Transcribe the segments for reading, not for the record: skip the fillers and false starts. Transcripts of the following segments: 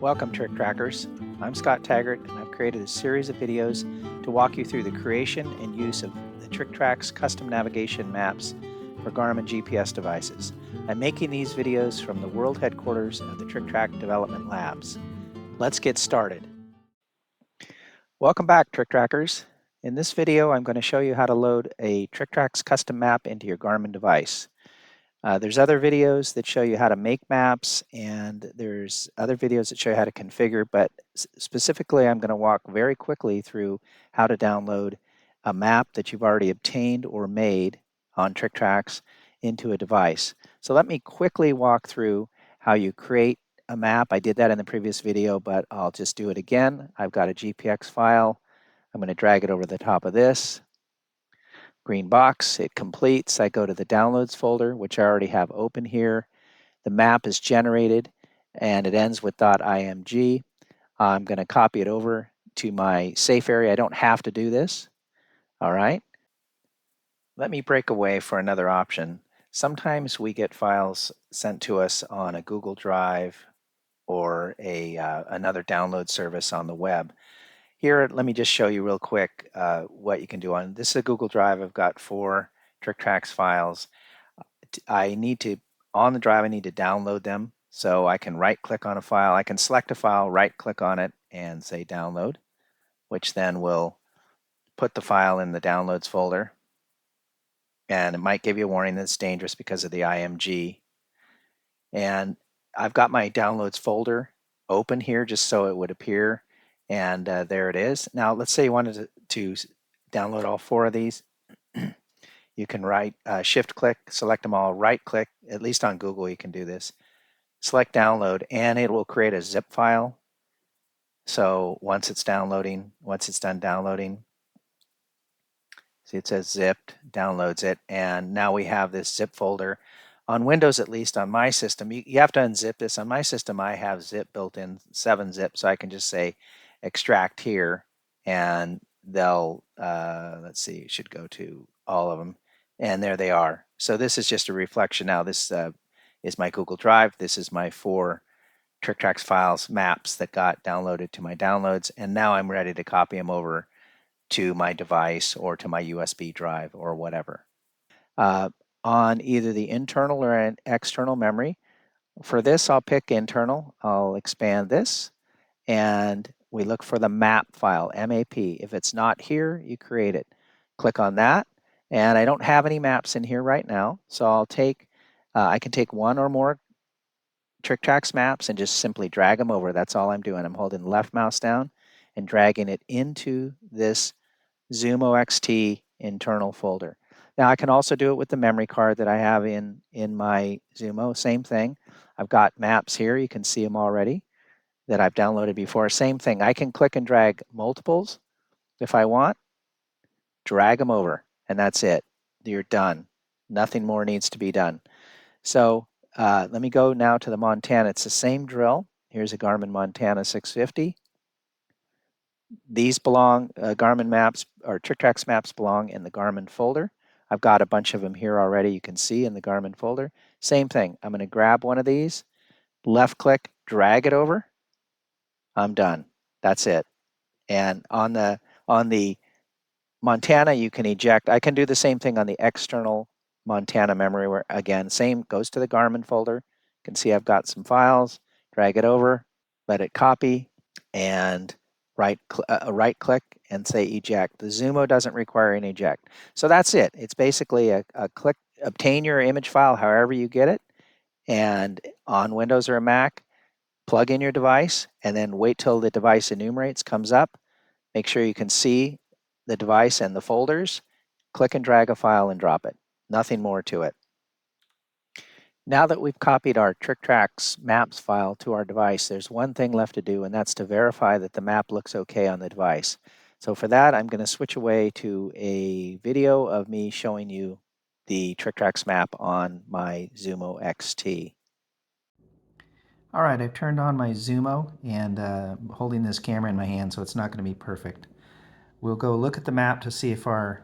Welcome, Trick Trackers. I'm Scott Taggart, and I've created a series of videos to walk you through the creation and use of the TrickTracks custom navigation maps for Garmin GPS devices. I'm making these videos from the world headquarters of the TrickTrack Development Labs. Let's get started. Welcome back, Trick Trackers. In this video, I'm going to show you how to load a TrickTracks custom map into your Garmin device. There's other videos that show you how to make maps, and there's other videos that show you how to configure, but specifically I'm going to walk very quickly through how to download a map that you've already obtained or made on TrickTracks into a device. So let me quickly walk through how you create a map. I did that in the previous video, but I'll just do it again. I've got a GPX file. I'm going to drag it over the top of this. Green box, it completes. I go to the downloads folder, which I already have open here. The map is generated and it ends with .img. I'm going to copy it over to my safe area. I don't have to do this. All right. Let me break away for another option. Sometimes we get files sent to us on a Google Drive or another download service on the web. Here, let me just show you real quick what you can do on this is a Google Drive. I've got 4 TrickTracks files. On the drive, I need to download them. So I can right-click on a file. I can select a file, right-click on it, and say download, which then will put the file in the downloads folder. And it might give you a warning that it's dangerous because of the IMG. And I've got my downloads folder open here just so it would appear. And there it is. Now, let's say you wanted to download all 4 of these. You can shift click, select them all, right click, at least on Google you can do this. Select download, and it will create a zip file. So once it's done downloading, see it says zipped, downloads it, and now we have this zip folder. On Windows, at least on my system, you have to unzip this. On my system, I have zip built in, 7-zip, so I can just say extract here, and they'll, let's see, it should go to all of them, and there they are. So this is just a reflection now. This is my Google Drive. This is my 4 TrickTracks files, maps that got downloaded to my downloads, and now I'm ready to copy them over to my device or to my USB drive or whatever. On either the internal or an external memory. For this, I'll pick internal. I'll expand this, and we look for the map file, MAP. If it's not here, you create it. Click on that, and I don't have any maps in here right now, so I can take 1 or more TrickTracks maps and just simply drag them over. That's all I'm doing. I'm holding the left mouse down and dragging it into this Zumo XT internal folder. Now I can also do it with the memory card that I have in my Zumo. Same thing. I've got maps here. You can see them already that I've downloaded before. Same thing. I can click and drag multiples if I want. Drag them over, and that's it. You're done. Nothing more needs to be done. So let me go now to the Montana. It's the same drill. Here's a Garmin Montana 650. These belong, Garmin maps or TrickTracks maps belong in the Garmin folder. I've got a bunch of them here already. You can see in the Garmin folder. Same thing. I'm going to grab one of these, left click, drag it over. I'm done. That's it. And on the Montana, you can eject. I can do the same thing on the external Montana memory where, again, same goes to the Garmin folder. You can see I've got some files. Drag it over, let it copy, and right click and say eject. The Zumo doesn't require an eject. So that's it. It's basically a click, obtain your image file however you get it, and on Windows or a Mac, plug in your device, and then wait till the device enumerates comes up. Make sure you can see the device and the folders. Click and drag a file and drop it. Nothing more to it. Now that we've copied our TrickTracks maps file to our device, there's one thing left to do, and that's to verify that the map looks okay on the device. So for that, I'm going to switch away to a video of me showing you the TrickTracks map on my Zumo XT. All right, I've turned on my Zumo and holding this camera in my hand, so it's not going to be perfect. We'll go look at the map to see if our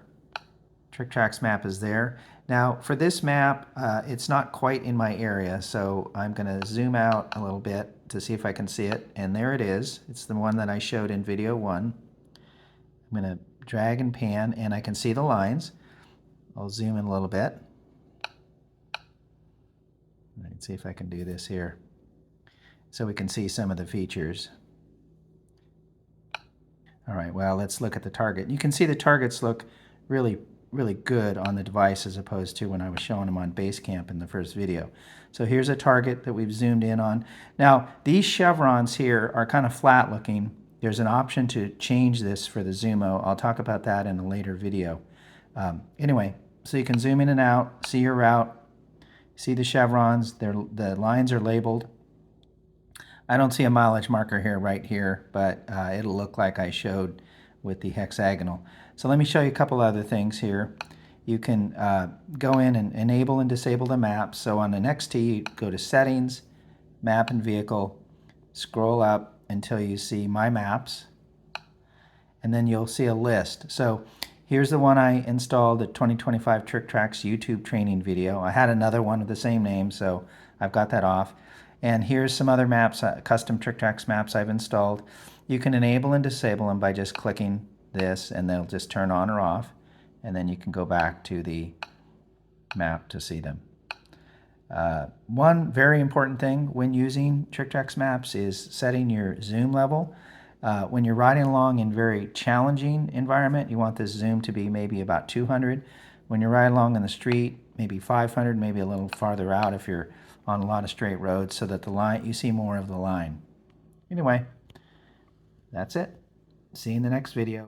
TrickTracks map is there. Now for this map, it's not quite in my area, so I'm going to zoom out a little bit to see if I can see it. And there it is. It's the one that I showed in video 1. I'm going to drag and pan, and I can see the lines. I'll zoom in a little bit. Let's see if I can do this here so we can see some of the features. All right, well, let's look at the target. You can see the targets look really, really good on the device as opposed to when I was showing them on Basecamp in the first video. So here's a target that we've zoomed in on. Now, these chevrons here are kind of flat looking. There's an option to change this for the Zumo. I'll talk about that in a later video. Anyway, so you can zoom in and out, see your route, see the chevrons. The lines are labeled. I don't see a mileage marker here right here, but it'll look like I showed with the hexagonal. So let me show you a couple other things here. You can go in and enable and disable the maps. So on the NXT, you go to Settings, Map and Vehicle, scroll up until you see My Maps, and then you'll see a list. So here's the one I installed, the 2025 TrickTracks YouTube training video. I had another one with the same name, so I've got that off. And here's some other maps, custom TrickTracks maps I've installed. You can enable and disable them by just clicking this, and they'll just turn on or off. And then you can go back to the map to see them. One very important thing when using TrickTracks maps is setting your zoom level. When you're riding along in very challenging environment, you want this zoom to be maybe about 200. When you're riding along in the street, maybe 500, maybe a little farther out if you're on a lot of straight roads, so that the line, you see more of the line. Anyway, that's it. See you in the next video.